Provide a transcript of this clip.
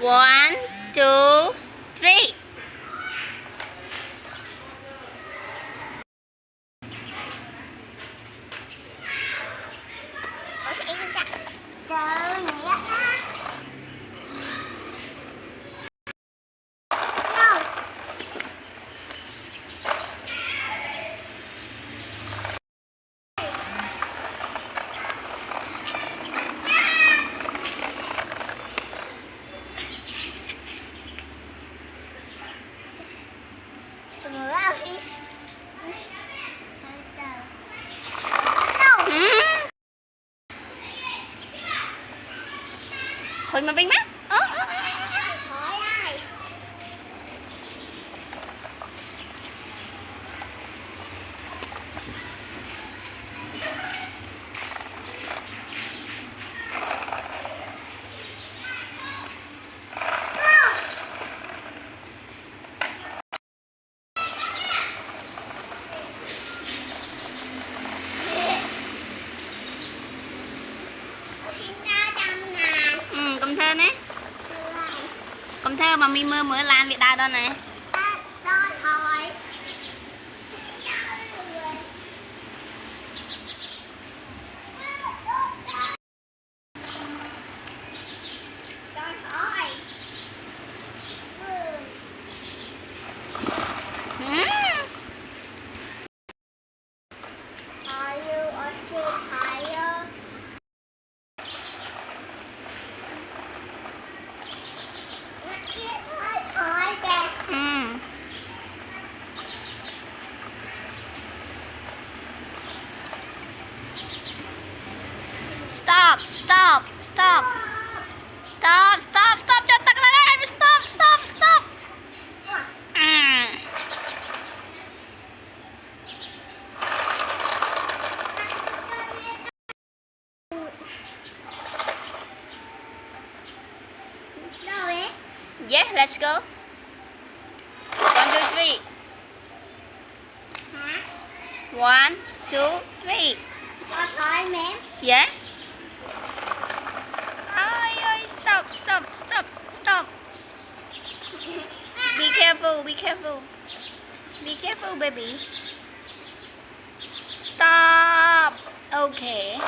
One, two, three. Hồi mà Vinh má. Cầm thơ nè. Cầm thơ mà mi mơ mới lan Việt Đào đó này. Stop, stop, stop. Stop, stop, stop. Cho tắt lại em. Stop, stop, stop. Yeah, let's go. 1, 2, 3. 1, 2, 3. Yeah. Oi, stop, stop, stop, stop. Be careful, be careful. Be careful, baby. Stop. Okay.